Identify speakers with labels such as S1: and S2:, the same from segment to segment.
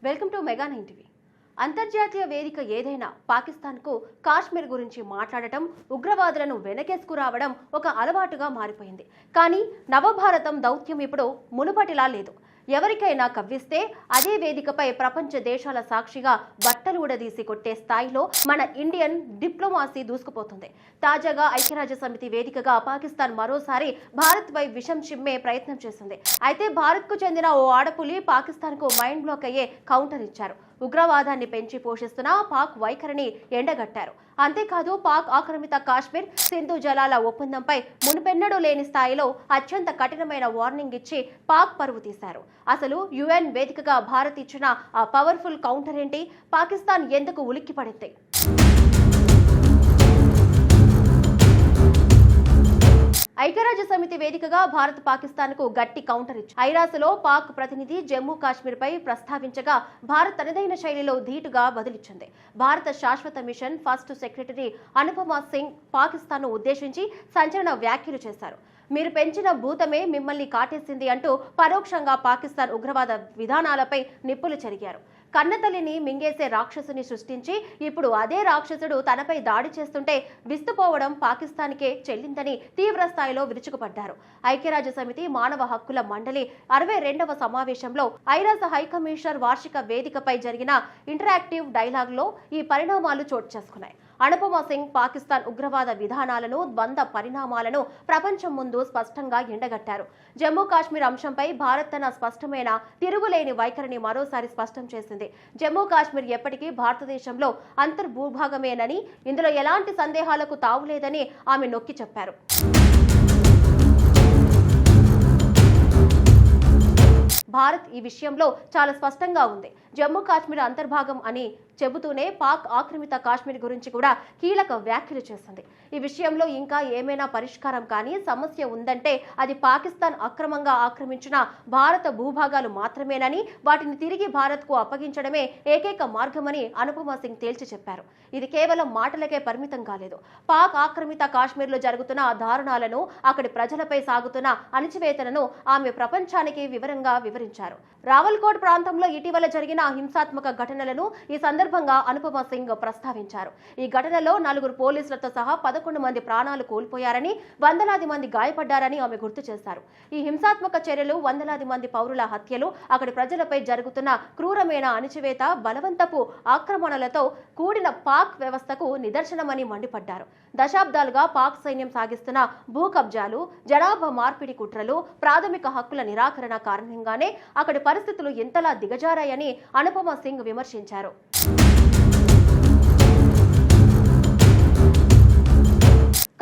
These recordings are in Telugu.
S1: Welcome to mega 9 TV. అంతర్జాతీయ వేదిక ఏదైనా పాకిస్తాన్కు కాశ్మీర్ గురించి మాట్లాడటం, ఉగ్రవాదులను వెనకేసుకురావడం ఒక అలవాటుగా మారిపోయింది. కానీ నవభారతం దౌత్యం ఇప్పుడు మునుపటిలా లేదు. ఎవరికైనా కవ్విస్తే అదే వేదికపై ప్రపంచ దేశాల సాక్షిగా బట్టలు ఊడదీసి కొట్టే స్థాయిలో మన ఇండియన్ డిప్లొమాసీ దూసుకుపోతుంది. తాజాగా ఐక్యరాజ్య సమితి వేదికగా పాకిస్తాన్ మరోసారి భారత్పై విషం చిమ్మే ప్రయత్నం చేసింది. అయితే భారత్కు చెందిన ఓ ఆడపులి పాకిస్తాన్కు మైండ్ బ్లాక్ అయ్యే కౌంటర్ ఇచ్చారు. ఉగ్రవాదాన్ని పెంచి పోషిస్తున్న పాక్ వైఖరిని ఎండగట్టారు. అంతేకాదు, పాక్ ఆక్రమిత కాశ్మీర్ సింధు జలాల ఒప్పందంపై మునుపెన్నడూ లేని స్థాయిలో అత్యంత కఠినమైన వార్నింగ్ ఇచ్చి పాక్ పరువు తీశారు. అసలు యుఎన్ వేదికగా భారత్ ఇచ్చిన ఆ పవర్ఫుల్ కౌంటర్ ఏంటి? పాకిస్తాన్ ఎందుకు ఉలిక్కిపడింది? ఐక్యరాజ్య సమితి వేదికగా భారత్ పాకిస్తాన్కు గట్టి కౌంటర్ ఇచ్చింది. ఐరాసలో పాక్ ప్రతినిధి జమ్మూ కాశ్మీర్ పై ప్రస్తావించగా భారత్ తనదైన శైలిలో ధీటుగా బదులిచ్చింది. భారత శాశ్వత mission first secretary Anupama Singh పాకిస్తాన్ను ఉద్దేశించి సంచలన వ్యాఖ్యలు చేశారు. మీరు పెంచిన భూతమే మిమ్మల్ని కాటేసింది అంటూ పరోక్షంగా పాకిస్తాన్ ఉగ్రవాద విధానాలపై నిప్పులు చెరిగారు. కన్నతల్లిని మింగేసే రాక్షసుని సృష్టించి ఇప్పుడు అదే రాక్షసుడు తనపై దాడి చేస్తుంటే విస్తుపోవడం పాకిస్తాన్కే చెల్లిందని తీవ్ర స్థాయిలో విరుచుకుపడ్డారు. ఐక్యరాజ్య సమితి మానవ హక్కుల మండలి 62వ సమావేశంలో ఐరాస హైకమిషనర్ వార్షిక వేదికపై జరిగిన ఇంటరాక్టివ్ డైలాగ్లో ఈ పరిణామాలు చోటు చేసుకున్నాయి. అనుపమ సింగ్ పాకిస్తాన్ ఉగ్రవాద విధానాలను, ద్వంద్వ పరిణామాలను ప్రపంచం ముందు స్పష్టంగా ఎండగట్టారు. జమ్మూ కాశ్మీర్ అంశంపై భారత్ తన స్పష్టమైన తిరుగులేని వైఖరిని మరోసారి స్పష్టం చేసింది. జమ్మూ కాశ్మీర్ ఎప్పటికీ భారతదేశంలో అంతర్భూభాగమేనని, ఇందులో ఎలాంటి సందేహాలకు తావులేదని ఆమె నొక్కి చెప్పారు. భారత్ ఈ విషయంలో చాలా స్పష్టంగా ఉంది. జమ్మూ కాశ్మీర్ అంతర్భాగం అని చెబుతూనే పాక్ ఆక్రమిత కాశ్మీర్ గురించి కూడా కీలక వ్యాఖ్యలు చేసింది. ఈ విషయంలో ఇంకా ఏమైనా పరిష్కారం కానీ సమస్య ఉందంటే అది పాకిస్తాన్ అక్రమంగా ఆక్రమించిన భారత భూభాగాలు మాత్రమేనని, వాటిని తిరిగి భారత్కు అప్పగించడమే ఏకైక మార్గమని అనుపమ సింగ్ తేల్చి చెప్పారు. ఇది కేవలం మాటలకే పరిమితం కాలేదు. పాక్ ఆక్రమిత కాశ్మీర్లో జరుగుతున్న దారుణాలను, అక్కడి ప్రజలపై సాగుతున్న అణచివేతలను ఆమె ప్రపంచానికి వివరంగా వివరించారు. రావల్కోట్ ప్రాంతంలో ఇటీవల జరిగిన హింసాత్మక ఘటనలను ఈ సందర్భంగా అనుపమ సింగ్ ప్రస్తావించారు. ఈ ఘటనలో 4 పోలీసులతో సహా 11 మంది ప్రాణాలు కోల్పోయారని, వందలాది మంది గాయపడ్డారని ఆమె గుర్తు చేశారు. ఈ హింసాత్మక చర్యలు, వందలాది మంది పౌరుల హత్యలు, అక్కడి ప్రజలపై జరుగుతున్న క్రూరమైన అణచివేత, బలవంతపు ఆక్రమణలతో కూడిన పాక్ వ్యవస్థకు నిదర్శనమని మండిపడ్డారు. దశాబ్దాలుగా పాక్ సైన్యం సాగిస్తున్న భూ కబ్జాలు, జనాభా మార్పిడి కుట్రలు, ప్రాథమిక హక్కుల నిరాకరణ కారణంగానే అక్కడి పరిస్థితులు ఎంతలా దిగజారాయని అనుపమ సింగ్ విమర్శించారు.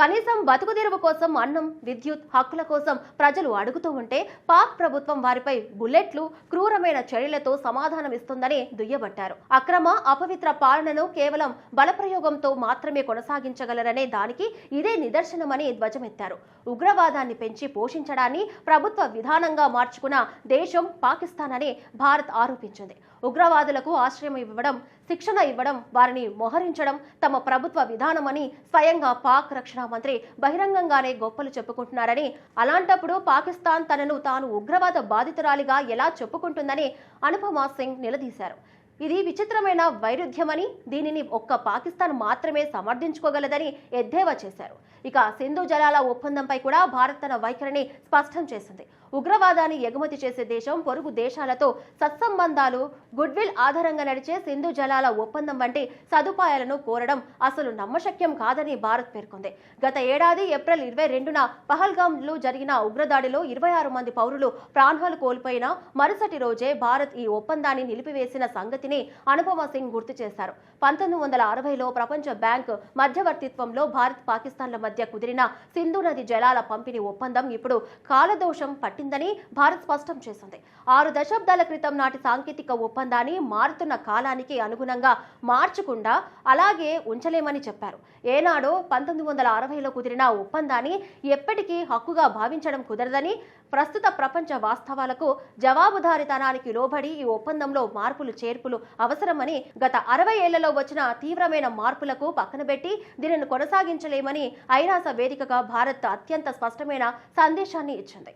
S1: కనీసం బతుకుదెరువు కోసం అన్నం, విద్యుత్ హక్కుల కోసం ప్రజలు అడుగుతూ ఉంటే పాక్ ప్రభుత్వం వారిపై బుల్లెట్లు, క్రూరమైన చర్యలతో సమాధానం ఇస్తుందని దుయ్యబట్టారు. అక్రమ, అపవిత్ర పాలనను కేవలం బలప్రయోగంతో మాత్రమే కొనసాగించగలరనే దానికి ఇదే నిదర్శనమని ధ్వజమెత్తారు. ఉగ్రవాదాన్ని పెంచి పోషించడాన్ని ప్రభుత్వ విధానంగా మార్చుకున్న దేశం పాకిస్తాన్ అని భారత్ ఆరోపించింది. ఉగ్రవాదులకు ఆశ్రయం ఇవ్వడం, శిక్షణ ఇవ్వడం, వారిని మోహరించడం తమ ప్రభుత్వ విధానమని స్వయంగా పాక్ రక్షణ మంత్రి బహిరంగంగానే గొప్పలు చెప్పుకుంటున్నారని, అలాంటప్పుడు పాకిస్తాన్ తనను తాను ఉగ్రవాద బాధితురాలిగా ఎలా చెప్పుకుంటుందని అనుపమ సింగ్ నిలదీశారు. ఇది విచిత్రమైన వైరుధ్యమని, దీనిని ఒక్క పాకిస్తాన్ మాత్రమే సమర్థించుకోగలదని ఎద్దేవా చేశారు. ఇక సింధు జలాల ఒప్పందంపై కూడా భారత్ తన వైఖరిని స్పష్టం చేసింది. ఉగ్రవాదాన్ని ఎగుమతి చేసే దేశం పొరుగు దేశాలతో సత్సంబంధాలు, గుడ్విల్ ఆధారంగా నడిచే సింధు జలాల ఒప్పందం వంటి సదుపాయాలను కోరడం అసలు నమ్మశక్యం కాదని భారత్ పేర్కొంది. గత ఏడాది ఏప్రిల్ 22న పహల్గామ్లో జరిగిన ఉగ్రదాడిలో 26 మంది పౌరులు ప్రాణాలు కోల్పోయిన మరుసటి రోజే భారత్ ఈ ఒప్పందాన్ని నిలిపివేసిన సంగతిని అనుపమ సింగ్ గుర్తు చేశారు. 1960లో ప్రపంచ బ్యాంక్ మధ్యవర్తిత్వంలో భారత్, పాకిస్తాన్ల మధ్య కుదిరిన సింధు నది జలాల పంపిణీ ఒప్పందం ఇప్పుడు కాలదోషం పట్టిందని భారత్ స్పష్టం చేసింది. 6 దశాబ్దాల క్రితం నాటి సాంకేతిక ఒప్పందాన్ని మారుతున్న కాలానికి అనుగుణంగా మార్చకుండా అలాగే ఉంచలేమని చెప్పారు. ఏనాడో 1960లో కుదిరిన ఒప్పందాన్ని ఎప్పటికీ హక్కుగా భావించడం కుదరదని, ప్రస్తుత ప్రపంచ వాస్తవాలకు జవాబుదారీతనానికి లోబడి ఈ ఒప్పందంలో మార్పులు చేర్పులు అవసరమని, గత 60 ఏళ్లలో వచ్చిన తీవ్రమైన మార్పులకు పక్కనబెట్టి దీనిని కొనసాగించలేమని ఐరాస వేదికగా భారత్ అత్యంత స్పష్టమైన సందేశాన్ని ఇచ్చింది.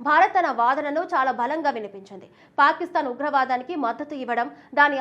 S1: భారత్ తన వాదనను చాలా బలంగా వినిపించింది. పాకిస్తాన్ ఉగ్రవాదానికి మద్దతు ఇవ్వడం, దాని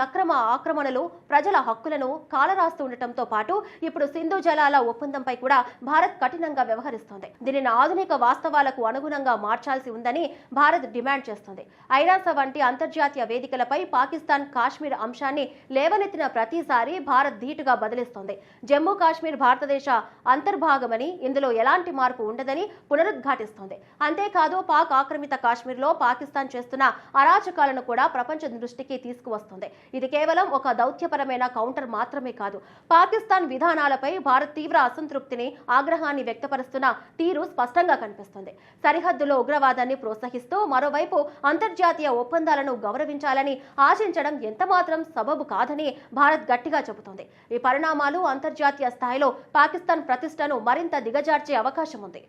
S1: ఆక్రమణలు, ప్రజల హక్కులను కాలరాస్తూ ఉండటంతో పాటు ఇప్పుడు సింధు జలాల ఒప్పందంపై కూడా భారత్ కఠినంగా వ్యవహరిస్తోంది. దీనిని ఆధునిక వాస్తవాలకు అనుగుణంగా మార్చాల్సి ఉందని భారత్ డిమాండ్ చేస్తుంది. ఐరాస వంటి అంతర్జాతీయ వేదికలపై పాకిస్తాన్ కాశ్మీర్ అంశాన్ని లేవనెత్తిన ప్రతిసారి భారత్ ధీటుగా బదిలిస్తోంది. జమ్మూ కాశ్మీర్ భారతదేశ అంతర్భాగమని, ఇందులో ఎలాంటి మార్పు ఉండదని పునరుద్ఘాటిస్తోంది. అంతేకాదు, పాక్ ఆక్రమిత కాశ్మీర్లో పాకిస్తాన్ చేస్తున్న అరాచకాలను కూడా ప్రపంచ దృష్టికి తీసుకువస్తుంది. ఇది కేవలం ఒక దౌత్యపరమైన కౌంటర్ మాత్రమే కాదు. పాకిస్తాన్ విధానాలపై భారత్ తీవ్ర అసంతృప్తిని, ఆగ్రహాన్ని వ్యక్తపరుస్తున్న తీరు స్పష్టంగా కనిపిస్తుంది. సరిహద్దులో ఉగ్రవాదాన్ని ప్రోత్సహిస్తూ మరోవైపు అంతర్జాతీయ ఒప్పందాలను గౌరవించాలని ఆశించడం ఎంతమాత్రం సబబు కాదని భారత్ గట్టిగా చెబుతోంది. ఈ పరిణామాలు అంతర్జాతీయ స్థాయిలో పాకిస్తాన్ ప్రతిష్టను మరింత దిగజార్చే అవకాశం ఉంది.